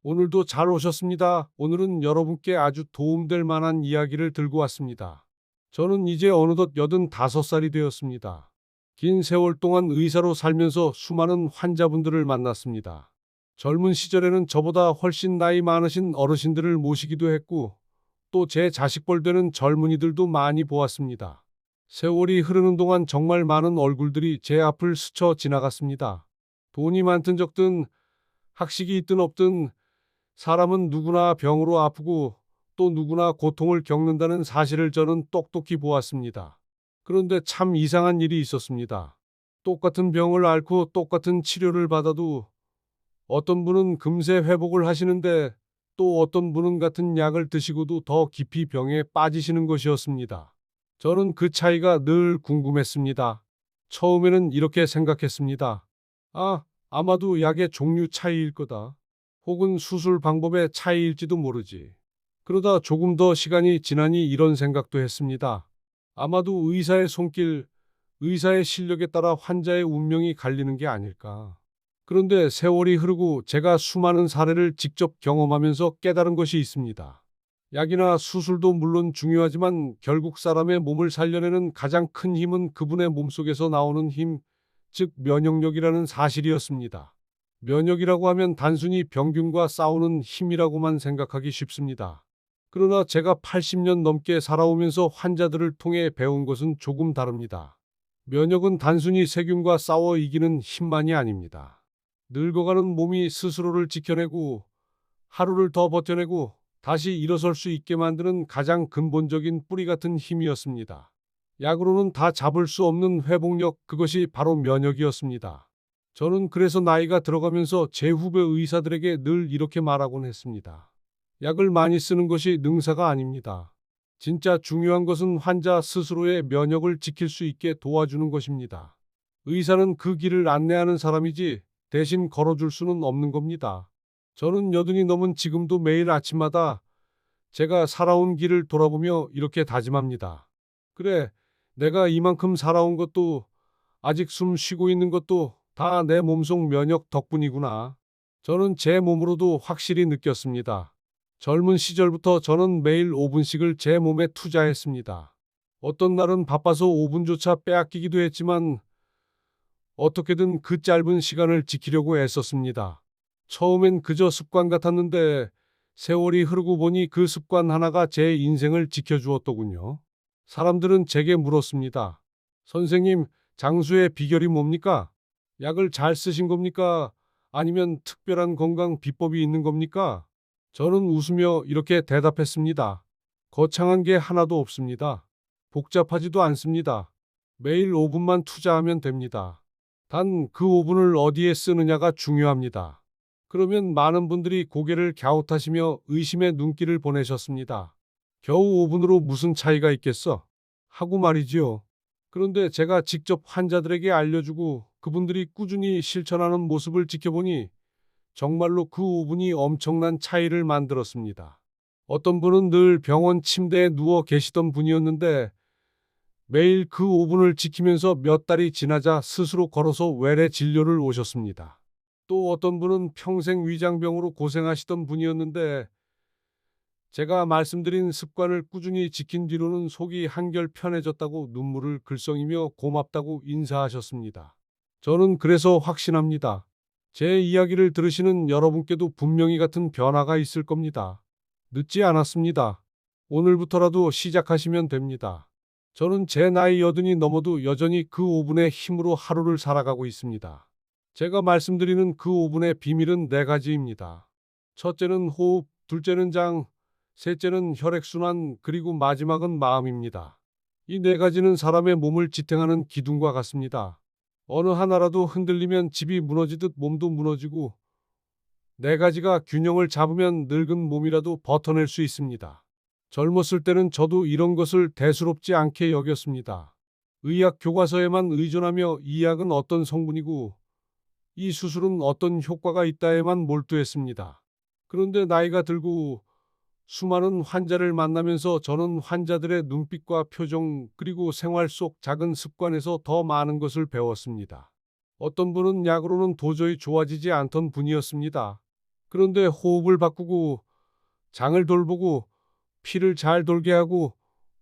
오늘도 잘 오셨습니다. 오늘은 여러분께 아주 도움될 만한 이야기를 들고 왔습니다. 저는 이제 어느덧 85살이 되었습니다. 긴 세월 동안 의사로 살면서 수많은 환자분들을 만났습니다. 젊은 시절에는 저보다 훨씬 나이 많으신 어르신들을 모시기도 했고, 또 제 자식뻘 되는 젊은이들도 많이 보았습니다. 세월이 흐르는 동안 정말 많은 얼굴들이 제 앞을 스쳐 지나갔습니다. 돈이 많든 적든, 학식이 있든 없든, 사람은 누구나 병으로 아프고 또 누구나 고통을 겪는다는 사실을 저는 똑똑히 보았습니다. 그런데 참 이상한 일이 있었습니다. 똑같은 병을 앓고 똑같은 치료를 받아도 어떤 분은 금세 회복을 하시는데 또 어떤 분은 같은 약을 드시고도 더 깊이 병에 빠지시는 것이었습니다. 저는 그 차이가 늘 궁금했습니다. 처음에는 이렇게 생각했습니다. 아마도 약의 종류 차이일 거다. 혹은 수술 방법의 차이일지도 모르지. 그러다 조금 더 시간이 지나니 이런 생각도 했습니다. 아마도 의사의 손길, 의사의 실력에 따라 환자의 운명이 갈리는 게 아닐까. 그런데 세월이 흐르고 제가 수많은 사례를 직접 경험하면서 깨달은 것이 있습니다. 약이나 수술도 물론 중요하지만 결국 사람의 몸을 살려내는 가장 큰 힘은 그분의 몸속에서 나오는 힘, 즉 면역력이라는 사실이었습니다. 면역이라고 하면 단순히 병균과 싸우는 힘이라고만 생각하기 쉽습니다. 그러나 제가 80년 넘게 살아오면서 환자들을 통해 배운 것은 조금 다릅니다. 면역은 단순히 세균과 싸워 이기는 힘만이 아닙니다. 늙어가는 몸이 스스로를 지켜내고 하루를 더 버텨내고 다시 일어설 수 있게 만드는 가장 근본적인 뿌리 같은 힘이었습니다. 약으로는 다 잡을 수 없는 회복력, 그것이 바로 면역이었습니다. 저는 그래서 나이가 들어가면서 제 후배 의사들에게 늘 이렇게 말하곤 했습니다. 약을 많이 쓰는 것이 능사가 아닙니다. 진짜 중요한 것은 환자 스스로의 면역을 지킬 수 있게 도와주는 것입니다. 의사는 그 길을 안내하는 사람이지 대신 걸어줄 수는 없는 겁니다. 저는 80이 넘은 지금도 매일 아침마다 제가 살아온 길을 돌아보며 이렇게 다짐합니다. 그래, 내가 이만큼 살아온 것도 아직 숨 쉬고 있는 것도 다 내 몸속 면역 덕분이구나. 저는 제 몸으로도 확실히 느꼈습니다. 젊은 시절부터 저는 매일 5분씩을 제 몸에 투자했습니다. 어떤 날은 바빠서 5분조차 빼앗기기도 했지만 어떻게든 그 짧은 시간을 지키려고 애썼습니다. 처음엔 그저 습관 같았는데 세월이 흐르고 보니 그 습관 하나가 제 인생을 지켜주었더군요. 사람들은 제게 물었습니다. 선생님, 장수의 비결이 뭡니까? 약을 잘 쓰신 겁니까? 아니면 특별한 건강 비법이 있는 겁니까? 저는 웃으며 이렇게 대답했습니다. 거창한 게 하나도 없습니다. 복잡하지도 않습니다. 매일 5분만 투자하면 됩니다. 단 그 5분을 어디에 쓰느냐가 중요합니다. 그러면 많은 분들이 고개를 갸웃하시며 의심의 눈길을 보내셨습니다. 겨우 5분으로 무슨 차이가 있겠어? 하고 말이지요. 그런데 제가 직접 환자들에게 알려주고 그분들이 꾸준히 실천하는 모습을 지켜보니 정말로 그 5분이 엄청난 차이를 만들었습니다. 어떤 분은 늘 병원 침대에 누워 계시던 분이었는데 매일 그 5분을 지키면서 몇 달이 지나자 스스로 걸어서 외래 진료를 오셨습니다. 또 어떤 분은 평생 위장병으로 고생하시던 분이었는데 제가 말씀드린 습관을 꾸준히 지킨 뒤로는 속이 한결 편해졌다고 눈물을 글썽이며 고맙다고 인사하셨습니다. 저는 그래서 확신합니다. 제 이야기를 들으시는 여러분께도 분명히 같은 변화가 있을 겁니다. 늦지 않았습니다. 오늘부터라도 시작하시면 됩니다. 저는 제 나이 80이 넘어도 여전히 그 5분의 힘으로 하루를 살아가고 있습니다. 제가 말씀드리는 그 5분의 비밀은 4가지입니다. 첫째는 호흡, 둘째는 장, 셋째는 혈액순환, 그리고 마지막은 마음입니다. 이 4가지는 사람의 몸을 지탱하는 기둥과 같습니다. 어느 하나라도 흔들리면 집이 무너지듯 몸도 무너지고 4가지가 균형을 잡으면 늙은 몸이라도 버텨낼 수 있습니다. 젊었을 때는 저도 이런 것을 대수롭지 않게 여겼습니다. 의학 교과서에만 의존하며 이 약은 어떤 성분이고 이 수술은 어떤 효과가 있다에만 몰두했습니다. 그런데 나이가 들고 수많은 환자를 만나면서 저는 환자들의 눈빛과 표정 그리고 생활 속 작은 습관에서 더 많은 것을 배웠습니다. 어떤 분은 약으로는 도저히 좋아지지 않던 분이었습니다. 그런데 호흡을 바꾸고 장을 돌보고 피를 잘 돌게 하고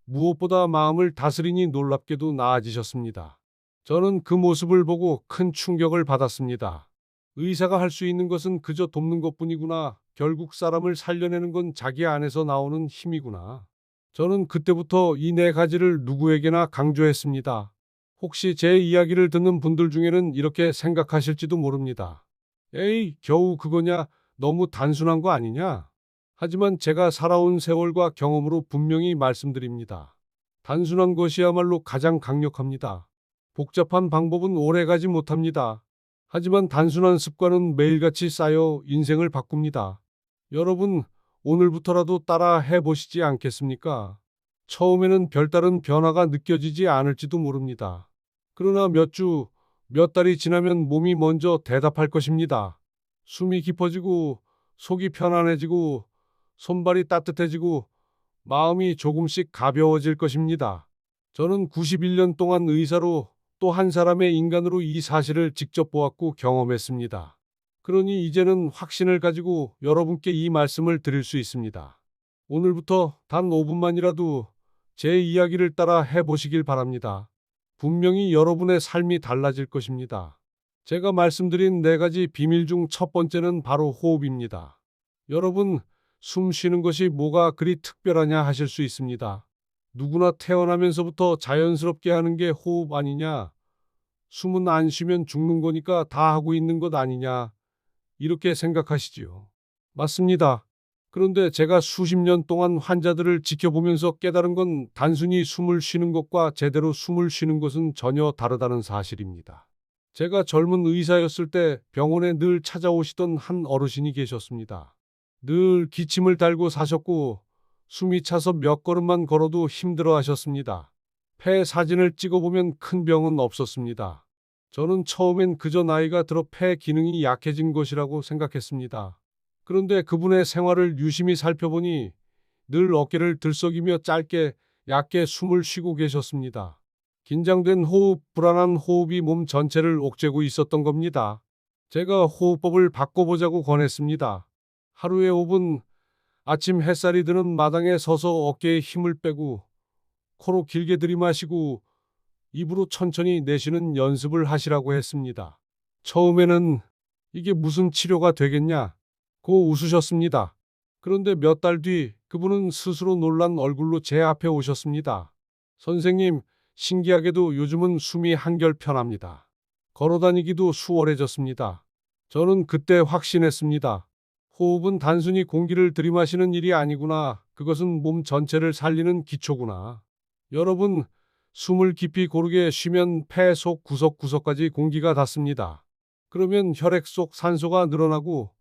무엇보다 마음을 다스리니 놀랍게도 나아지셨습니다. 저는 그 모습을 보고 큰 충격을 받았습니다. 의사가 할 수 있는 것은 그저 돕는 것뿐이구나. 결국 사람을 살려내는 건 자기 안에서 나오는 힘이구나. 저는 그때부터 이 네 가지를 누구에게나 강조했습니다. 혹시 제 이야기를 듣는 분들 중에는 이렇게 생각하실지도 모릅니다. 에이, 겨우 그거냐? 너무 단순한 거 아니냐? 하지만 제가 살아온 세월과 경험으로 분명히 말씀드립니다. 단순한 것이야말로 가장 강력합니다. 복잡한 방법은 오래가지 못합니다. 하지만 단순한 습관은 매일같이 쌓여 인생을 바꿉니다. 여러분, 오늘부터라도 따라 해보시지 않겠습니까? 처음에는 별다른 변화가 느껴지지 않을지도 모릅니다. 그러나 몇 주, 몇 달이 지나면 몸이 먼저 대답할 것입니다. 숨이 깊어지고, 속이 편안해지고, 손발이 따뜻해지고, 마음이 조금씩 가벼워질 것입니다. 저는 91년 동안 의사로 또 한 사람의 인간으로 이 사실을 직접 보았고 경험했습니다. 그러니 이제는 확신을 가지고 여러분께 이 말씀을 드릴 수 있습니다. 오늘부터 단 5분만이라도 제 이야기를 따라 해보시길 바랍니다. 분명히 여러분의 삶이 달라질 것입니다. 제가 말씀드린 네 가지 비밀 중 첫 번째는 바로 호흡입니다. 여러분, 숨 쉬는 것이 뭐가 그리 특별하냐 하실 수 있습니다. 누구나 태어나면서부터 자연스럽게 하는 게 호흡 아니냐? 숨은 안 쉬면 죽는 거니까 다 하고 있는 것 아니냐? 이렇게 생각하시지요. 맞습니다. 그런데 제가 수십 년 동안 환자들을 지켜보면서 깨달은 건 단순히 숨을 쉬는 것과 제대로 숨을 쉬는 것은 전혀 다르다는 사실입니다. 제가 젊은 의사였을 때 병원에 늘 찾아오시던 한 어르신이 계셨습니다. 늘 기침을 달고 사셨고 숨이 차서 몇 걸음만 걸어도 힘들어 하셨습니다. 폐 사진을 찍어보면 큰 병은 없었습니다. 저는 처음엔 그저 나이가 들어 폐 기능이 약해진 것이라고 생각했습니다. 그런데 그분의 생활을 유심히 살펴보니 늘 어깨를 들썩이며 짧게 얕게 숨을 쉬고 계셨습니다. 긴장된 호흡, 불안한 호흡이 몸 전체를 옥죄고 있었던 겁니다. 제가 호흡법을 바꿔보자고 권했습니다. 하루에 5분 아침 햇살이 드는 마당에 서서 어깨에 힘을 빼고 코로 길게 들이마시고 입으로 천천히 내쉬는 연습을 하시라고 했습니다. 처음에는 이게 무슨 치료가 되겠냐? 고 웃으셨습니다. 그런데 몇 달 뒤 그분은 스스로 놀란 얼굴로 제 앞에 오셨습니다. 선생님, 신기하게도 요즘은 숨이 한결 편합니다. 걸어다니기도 수월해졌습니다. 저는 그때 확신했습니다. 호흡은 단순히 공기를 들이마시는 일이 아니구나. 그것은 몸 전체를 살리는 기초구나. 여러분, 숨을 깊이 고르게 쉬면 폐 속 구석구석까지 공기가 닿습니다. 그러면 혈액 속 산소가 늘어나고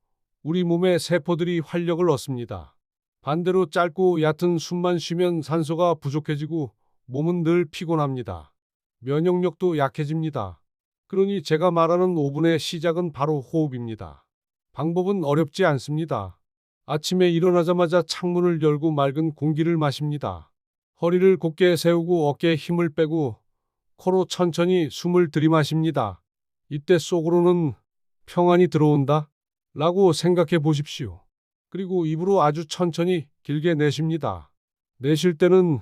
우리 몸의 세포들이 활력을 얻습니다. 반대로 짧고 얕은 숨만 쉬면 산소가 부족해지고 몸은 늘 피곤합니다. 면역력도 약해집니다. 그러니 제가 말하는 5분의 시작은 바로 호흡입니다. 방법은 어렵지 않습니다. 아침에 일어나자마자 창문을 열고 맑은 공기를 마십니다. 허리를 곧게 세우고 어깨에 힘을 빼고 코로 천천히 숨을 들이마십니다. 이때 속으로는 평안이 들어온다 라고 생각해 보십시오. 그리고 입으로 아주 천천히 길게 내쉽니다. 내쉴 때는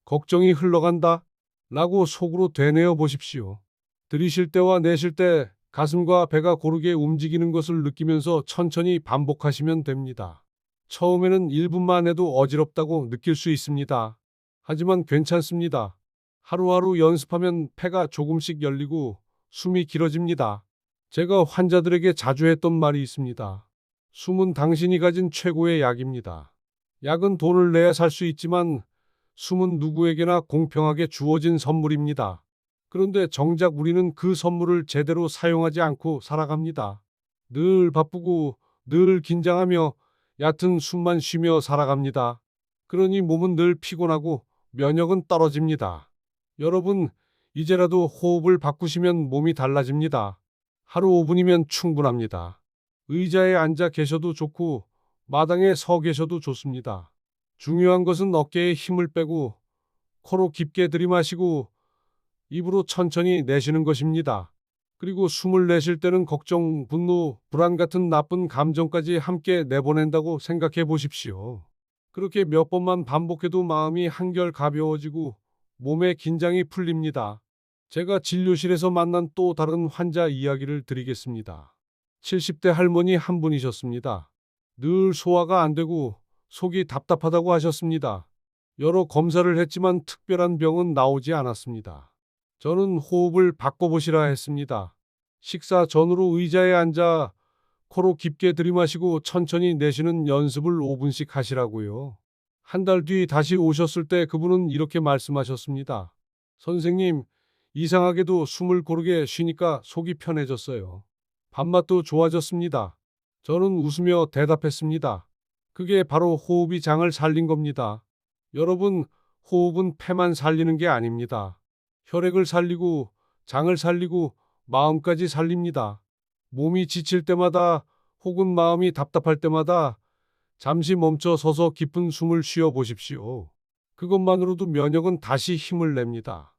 걱정이 흘러간다 라고 속으로 되뇌어 보십시오. 들이쉴 때와 내쉴 때 가슴과 배가 고르게 움직이는 것을 느끼면서 천천히 반복하시면 됩니다. 처음에는 1분만 해도 어지럽다고 느낄 수 있습니다. 하지만 괜찮습니다. 하루하루 연습하면 폐가 조금씩 열리고 숨이 길어집니다. 제가 환자들에게 자주 했던 말이 있습니다. 숨은 당신이 가진 최고의 약입니다. 약은 돈을 내야 살 수 있지만 숨은 누구에게나 공평하게 주어진 선물입니다. 그런데 정작 우리는 그 선물을 제대로 사용하지 않고 살아갑니다. 늘 바쁘고 늘 긴장하며 얕은 숨만 쉬며 살아갑니다. 그러니 몸은 늘 피곤하고 면역은 떨어집니다. 여러분, 이제라도 호흡을 바꾸시면 몸이 달라집니다. 하루 5분이면 충분합니다. 의자에 앉아 계셔도 좋고 마당에 서 계셔도 좋습니다. 중요한 것은 어깨에 힘을 빼고 코로 깊게 들이마시고 입으로 천천히 내쉬는 것입니다. 그리고 숨을 내쉴 때는 걱정, 분노, 불안 같은 나쁜 감정까지 함께 내보낸다고 생각해 보십시오. 그렇게 몇 번만 반복해도 마음이 한결 가벼워지고 몸의 긴장이 풀립니다. 제가 진료실에서 만난 또 다른 환자 이야기를 드리겠습니다. 70대 할머니 한 분이셨습니다. 늘 소화가 안 되고 속이 답답하다고 하셨습니다. 여러 검사를 했지만 특별한 병은 나오지 않았습니다. 저는 호흡을 바꿔보시라 했습니다. 식사 전후로 의자에 앉아 코로 깊게 들이마시고 천천히 내쉬는 연습을 5분씩 하시라고요. 한 달 뒤 다시 오셨을 때 그분은 이렇게 말씀하셨습니다. 선생님, 이상하게도 숨을 고르게 쉬니까 속이 편해졌어요. 밥맛도 좋아졌습니다. 저는 웃으며 대답했습니다. 그게 바로 호흡이 장을 살린 겁니다. 여러분, 호흡은 폐만 살리는 게 아닙니다. 혈액을 살리고, 장을 살리고, 마음까지 살립니다. 몸이 지칠 때마다 혹은 마음이 답답할 때마다 잠시 멈춰 서서 깊은 숨을 쉬어 보십시오. 그것만으로도 면역은 다시 힘을 냅니다.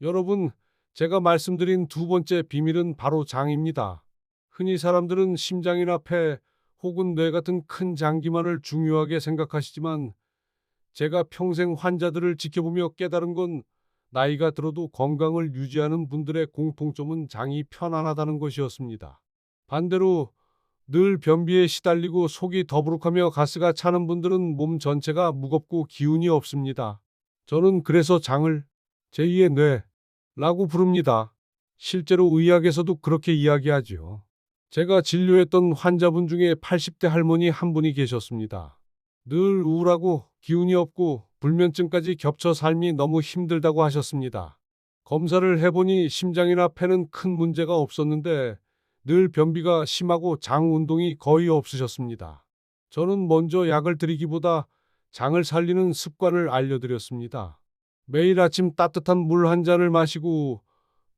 여러분, 제가 말씀드린 두 번째 비밀은 바로 장입니다. 흔히 사람들은 심장이나 폐 혹은 뇌 같은 큰 장기만을 중요하게 생각하시지만 제가 평생 환자들을 지켜보며 깨달은 건 나이가 들어도 건강을 유지하는 분들의 공통점은 장이 편안하다는 것이었습니다. 반대로 늘 변비에 시달리고 속이 더부룩하며 가스가 차는 분들은 몸 전체가 무겁고 기운이 없습니다. 저는 그래서 장을 제2의 뇌라고 부릅니다. 실제로 의학에서도 그렇게 이야기하지요. 제가 진료했던 환자분 중에 80대 할머니 한 분이 계셨습니다. 늘 우울하고 기운이 없고 불면증까지 겹쳐 삶이 너무 힘들다고 하셨습니다. 검사를 해보니 심장이나 폐는 큰 문제가 없었는데 늘 변비가 심하고 장 운동이 거의 없으셨습니다. 저는 먼저 약을 드리기보다 장을 살리는 습관을 알려드렸습니다. 매일 아침 따뜻한 물 한 잔을 마시고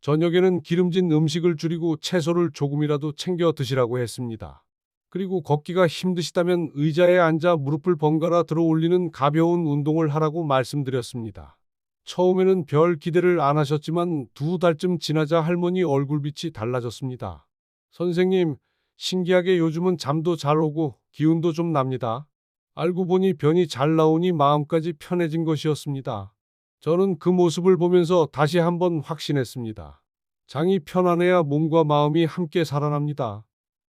저녁에는 기름진 음식을 줄이고 채소를 조금이라도 챙겨 드시라고 했습니다. 그리고 걷기가 힘드시다면 의자에 앉아 무릎을 번갈아 들어 올리는 가벼운 운동을 하라고 말씀드렸습니다. 처음에는 별 기대를 안 하셨지만 두 달쯤 지나자 할머니 얼굴빛이 달라졌습니다. 선생님, 신기하게 요즘은 잠도 잘 오고 기운도 좀 납니다. 알고 보니 변이 잘 나오니 마음까지 편해진 것이었습니다. 저는 그 모습을 보면서 다시 한번 확신했습니다. 장이 편안해야 몸과 마음이 함께 살아납니다.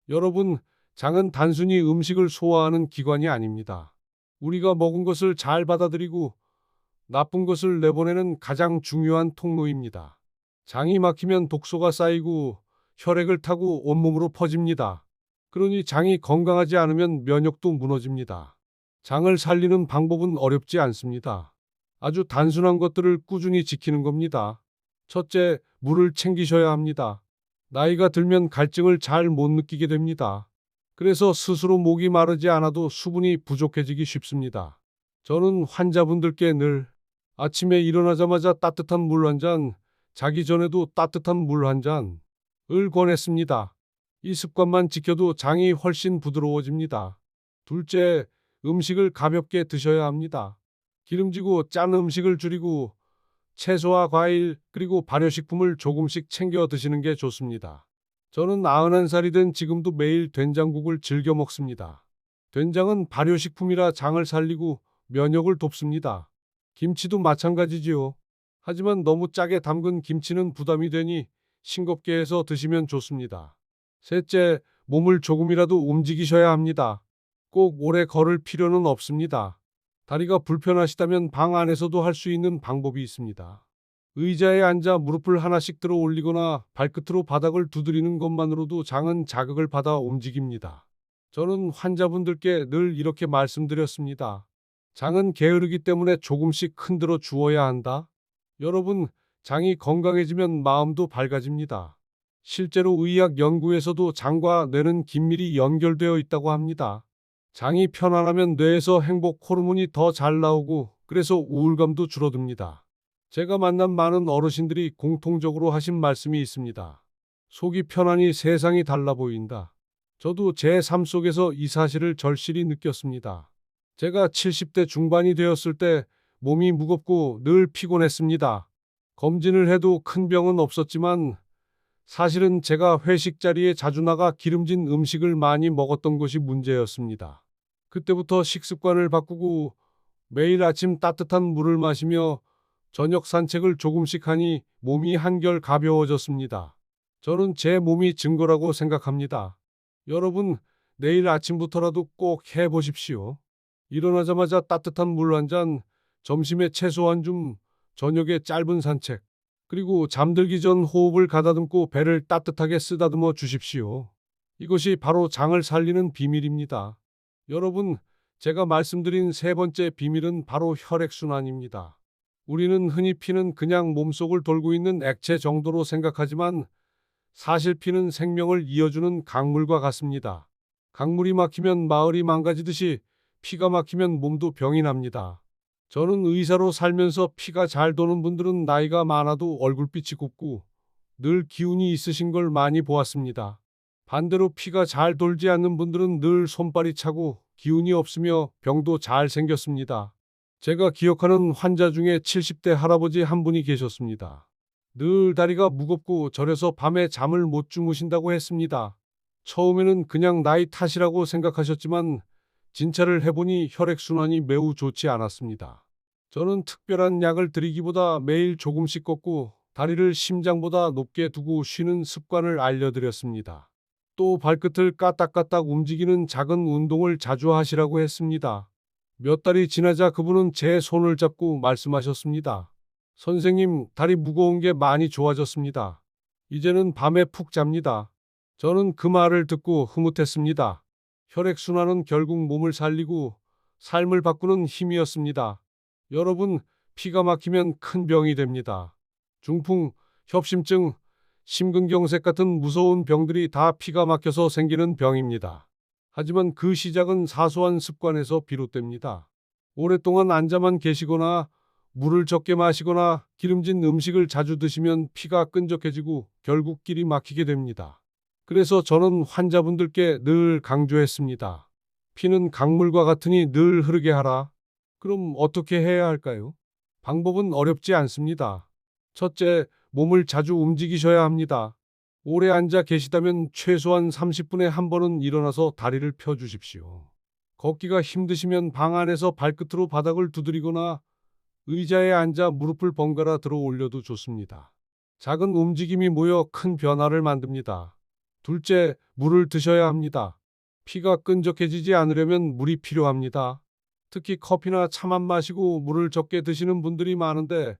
여러분, 장은 단순히 음식을 소화하는 기관이 아닙니다. 우리가 먹은 것을 잘 받아들이고 나쁜 것을 내보내는 가장 중요한 통로입니다. 장이 막히면 독소가 쌓이고 혈액을 타고 온몸으로 퍼집니다. 그러니 장이 건강하지 않으면 면역도 무너집니다. 장을 살리는 방법은 어렵지 않습니다. 아주 단순한 것들을 꾸준히 지키는 겁니다. 첫째, 물을 챙기셔야 합니다. 나이가 들면 갈증을 잘 못 느끼게 됩니다. 그래서 스스로 목이 마르지 않아도 수분이 부족해지기 쉽습니다. 저는 환자분들께 늘 아침에 일어나자마자 따뜻한 물 한 잔, 자기 전에도 따뜻한 물 한 잔을 권했습니다. 이 습관만 지켜도 장이 훨씬 부드러워집니다. 둘째, 음식을 가볍게 드셔야 합니다. 기름지고 짠 음식을 줄이고 채소와 과일 그리고 발효식품을 조금씩 챙겨 드시는 게 좋습니다. 저는 91살이 된 지금도 매일 된장국을 즐겨 먹습니다. 된장은 발효식품이라 장을 살리고 면역을 돕습니다. 김치도 마찬가지지요. 하지만 너무 짜게 담근 김치는 부담이 되니 싱겁게 해서 드시면 좋습니다. 셋째, 몸을 조금이라도 움직이셔야 합니다. 꼭 오래 걸을 필요는 없습니다. 다리가 불편하시다면 방 안에서도 할 수 있는 방법이 있습니다. 의자에 앉아 무릎을 하나씩 들어 올리거나 발끝으로 바닥을 두드리는 것만으로도 장은 자극을 받아 움직입니다. 저는 환자분들께 늘 이렇게 말씀드렸습니다. 장은 게으르기 때문에 조금씩 흔들어 주어야 한다. 여러분, 장이 건강해지면 마음도 밝아집니다. 실제로 의학 연구에서도 장과 뇌는 긴밀히 연결되어 있다고 합니다. 장이 편안하면 뇌에서 행복 호르몬이 더 잘 나오고 그래서 우울감도 줄어듭니다. 제가 만난 많은 어르신들이 공통적으로 하신 말씀이 있습니다. 속이 편하니 세상이 달라 보인다. 저도 제 삶 속에서 이 사실을 절실히 느꼈습니다. 제가 70대 중반이 되었을 때 몸이 무겁고 늘 피곤했습니다. 검진을 해도 큰 병은 없었지만 사실은 제가 회식 자리에 자주 나가 기름진 음식을 많이 먹었던 것이 문제였습니다. 그때부터 식습관을 바꾸고 매일 아침 따뜻한 물을 마시며 저녁 산책을 조금씩 하니 몸이 한결 가벼워졌습니다. 저는 제 몸이 증거라고 생각합니다. 여러분, 내일 아침부터라도 꼭 해보십시오. 일어나자마자 따뜻한 물 한 잔, 점심에 채소 한 줌, 저녁에 짧은 산책, 그리고 잠들기 전 호흡을 가다듬고 배를 따뜻하게 쓰다듬어 주십시오. 이것이 바로 장을 살리는 비밀입니다. 여러분, 제가 말씀드린 세 번째 비밀은 바로 혈액순환입니다. 우리는 흔히 피는 그냥 몸속을 돌고 있는 액체 정도로 생각하지만 사실 피는 생명을 이어주는 강물과 같습니다. 강물이 막히면 마을이 망가지듯이 피가 막히면 몸도 병이 납니다. 저는 의사로 살면서 피가 잘 도는 분들은 나이가 많아도 얼굴빛이 곱고 늘 기운이 있으신 걸 많이 보았습니다. 반대로 피가 잘 돌지 않는 분들은 늘 손발이 차고 기운이 없으며 병도 잘 생겼습니다. 제가 기억하는 환자 중에 70대 할아버지 한 분이 계셨습니다. 늘 다리가 무겁고 저려서 밤에 잠을 못 주무신다고 했습니다. 처음에는 그냥 나이 탓이라고 생각하셨지만 진찰을 해보니 혈액순환이 매우 좋지 않았습니다. 저는 특별한 약을 드리기보다 매일 조금씩 걷고 다리를 심장보다 높게 두고 쉬는 습관을 알려드렸습니다. 또 발끝을 까딱까딱 움직이는 작은 운동을 자주 하시라고 했습니다. 몇 달이 지나자 그분은 제 손을 잡고 말씀하셨습니다. 선생님, 다리 무거운 게 많이 좋아졌습니다. 이제는 밤에 푹 잡니다. 저는 그 말을 듣고 흐뭇했습니다. 혈액순환은 결국 몸을 살리고 삶을 바꾸는 힘이었습니다. 여러분, 피가 막히면 큰 병이 됩니다. 중풍, 협심증, 심근경색 같은 무서운 병들이 다 피가 막혀서 생기는 병입니다. 하지만 그 시작은 사소한 습관에서 비롯됩니다. 오랫동안 앉아만 계시거나 물을 적게 마시거나 기름진 음식을 자주 드시면 피가 끈적해지고 결국 길이 막히게 됩니다. 그래서 저는 환자분들께 늘 강조했습니다. 피는 강물과 같으니 늘 흐르게 하라. 그럼 어떻게 해야 할까요? 방법은 어렵지 않습니다. 첫째, 몸을 자주 움직이셔야 합니다. 오래 앉아 계시다면 최소한 30분에 한 번은 일어나서 다리를 펴 주십시오. 걷기가 힘드시면 방 안에서 발끝으로 바닥을 두드리거나 의자에 앉아 무릎을 번갈아 들어 올려도 좋습니다. 작은 움직임이 모여 큰 변화를 만듭니다. 둘째, 물을 드셔야 합니다. 피가 끈적해지지 않으려면 물이 필요합니다. 특히 커피나 차만 마시고 물을 적게 드시는 분들이 많은데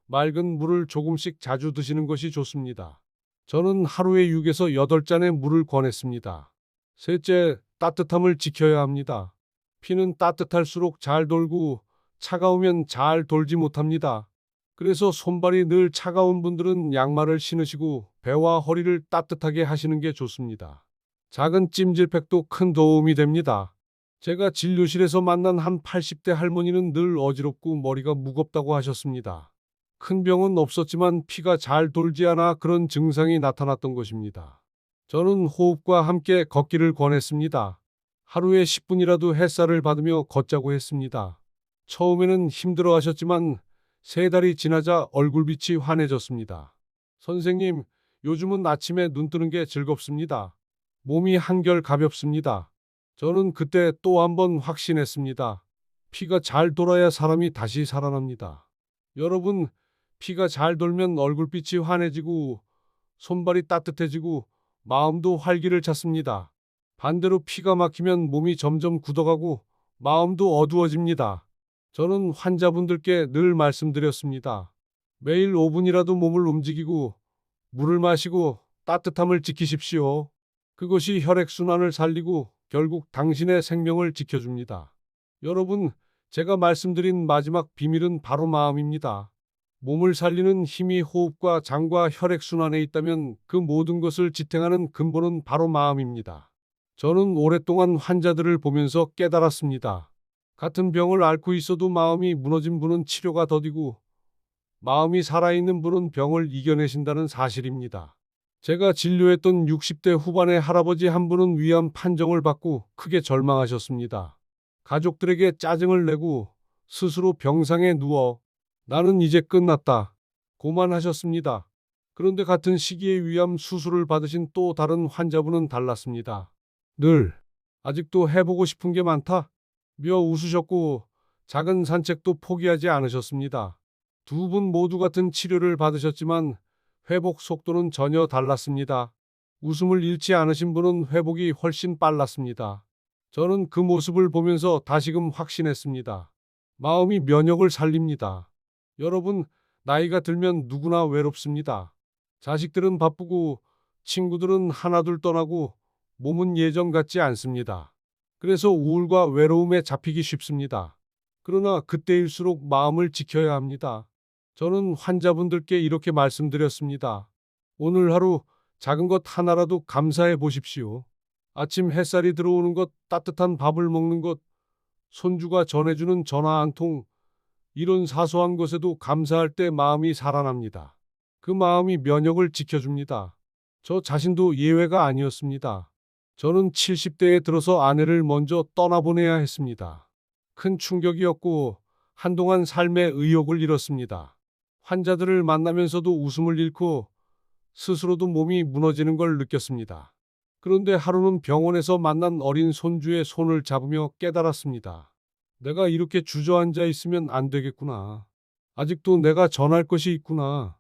맑은 물을 조금씩 자주 드시는 것이 좋습니다. 저는 하루에 6에서 8잔의 물을 권했습니다. 셋째, 따뜻함을 지켜야 합니다. 피는 따뜻할수록 잘 돌고 차가우면 잘 돌지 못합니다. 그래서 손발이 늘 차가운 분들은 양말을 신으시고 배와 허리를 따뜻하게 하시는 게 좋습니다. 작은 찜질팩도 큰 도움이 됩니다. 제가 진료실에서 만난 한 80대 할머니는 늘 어지럽고 머리가 무겁다고 하셨습니다. 큰 병은 없었지만 피가 잘 돌지 않아 그런 증상이 나타났던 것입니다. 저는 호흡과 함께 걷기를 권했습니다. 하루에 10분이라도 햇살을 받으며 걷자고 했습니다. 처음에는 힘들어 하셨지만 3달이 지나자 얼굴빛이 환해졌습니다. 선생님, 요즘은 아침에 눈 뜨는 게 즐겁습니다. 몸이 한결 가볍습니다. 저는 그때 또 한 번 확신했습니다. 피가 잘 돌아야 사람이 다시 살아납니다. 여러분, 피가 잘 돌면 얼굴빛이 환해지고 손발이 따뜻해지고 마음도 활기를 찾습니다. 반대로 피가 막히면 몸이 점점 굳어가고 마음도 어두워집니다. 저는 환자분들께 늘 말씀드렸습니다. 매일 5분이라도 몸을 움직이고 물을 마시고 따뜻함을 지키십시오. 그것이 혈액순환을 살리고 결국 당신의 생명을 지켜줍니다. 여러분, 제가 말씀드린 마지막 비밀은 바로 마음입니다. 몸을 살리는 힘이 호흡과 장과 혈액순환에 있다면 그 모든 것을 지탱하는 근본은 바로 마음입니다. 저는 오랫동안 환자들을 보면서 깨달았습니다. 같은 병을 앓고 있어도 마음이 무너진 분은 치료가 더디고 마음이 살아있는 분은 병을 이겨내신다는 사실입니다. 제가 진료했던 60대 후반의 할아버지 한 분은 위암 판정을 받고 크게 절망하셨습니다. 가족들에게 짜증을 내고 스스로 병상에 누워 나는 이제 끝났다 고만하셨습니다. 그런데 같은 시기에 위암 수술을 받으신 또 다른 환자분은 달랐습니다. 늘 아직도 해보고 싶은 게 많다 며 웃으셨고 작은 산책도 포기하지 않으셨습니다. 두 분 모두 같은 치료를 받으셨지만 회복 속도는 전혀 달랐습니다. 웃음을 잃지 않으신 분은 회복이 훨씬 빨랐습니다. 저는 그 모습을 보면서 다시금 확신했습니다. 마음이 면역을 살립니다. 여러분, 나이가 들면 누구나 외롭습니다. 자식들은 바쁘고 친구들은 하나둘 떠나고 몸은 예전 같지 않습니다. 그래서 우울과 외로움에 잡히기 쉽습니다. 그러나 그때일수록 마음을 지켜야 합니다. 저는 환자분들께 이렇게 말씀드렸습니다. 오늘 하루 작은 것 하나라도 감사해 보십시오. 아침 햇살이 들어오는 것, 따뜻한 밥을 먹는 것, 손주가 전해주는 전화 한 통, 이런 사소한 것에도 감사할 때 마음이 살아납니다. 그 마음이 면역을 지켜줍니다. 저 자신도 예외가 아니었습니다. 저는 70대에 들어서 아내를 먼저 떠나보내야 했습니다. 큰 충격이었고 한동안 삶의 의욕을 잃었습니다. 환자들을 만나면서도 웃음을 잃고 스스로도 몸이 무너지는 걸 느꼈습니다. 그런데 하루는 병원에서 만난 어린 손주의 손을 잡으며 깨달았습니다. 내가 이렇게 주저앉아 있으면 안 되겠구나. 아직도 내가 전할 것이 있구나.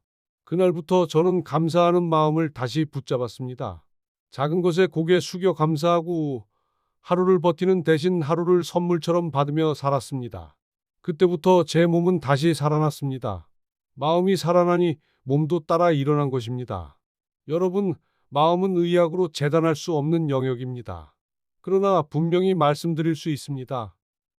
그날부터 저는 감사하는 마음을 다시 붙잡았습니다. 작은 것에 고개 숙여 감사하고 하루를 버티는 대신 하루를 선물처럼 받으며 살았습니다. 그때부터 제 몸은 다시 살아났습니다. 마음이 살아나니 몸도 따라 일어난 것입니다. 여러분, 마음은 의학으로 재단할 수 없는 영역입니다. 그러나 분명히 말씀드릴 수 있습니다.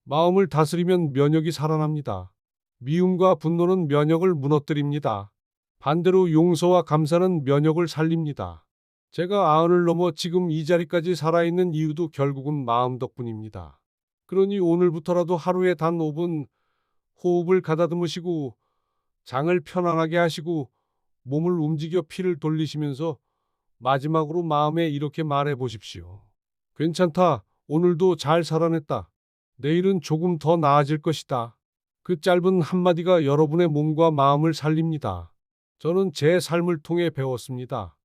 마음을 다스리면 면역이 살아납니다. 미움과 분노는 면역을 무너뜨립니다. 반대로 용서와 감사는 면역을 살립니다. 제가 90을 넘어 지금 이 자리까지 살아있는 이유도 결국은 마음 덕분입니다. 그러니 오늘부터라도 하루에 단 5분 호흡을 가다듬으시고 장을 편안하게 하시고 몸을 움직여 피를 돌리시면서 마지막으로 마음에 이렇게 말해 보십시오. 괜찮다. 오늘도 잘 살아냈다. 내일은 조금 더 나아질 것이다. 그 짧은 한마디가 여러분의 몸과 마음을 살립니다. 저는 제 삶을 통해 배웠습니다.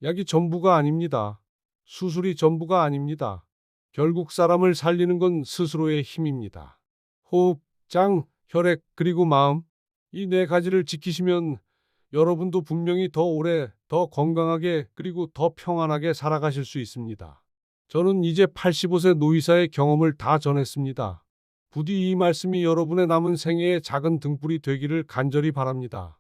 약이 전부가 아닙니다. 수술이 전부가 아닙니다. 결국 사람을 살리는 건 스스로의 힘입니다. 호흡, 장, 혈액, 그리고 마음. 이 네 가지를 지키시면 여러분도 분명히 더 오래, 더 건강하게, 그리고 더 평안하게 살아가실 수 있습니다. 저는 이제 85세 노이사의 경험을 다 전했습니다. 부디 이 말씀이 여러분의 남은 생애의 작은 등불이 되기를 간절히 바랍니다.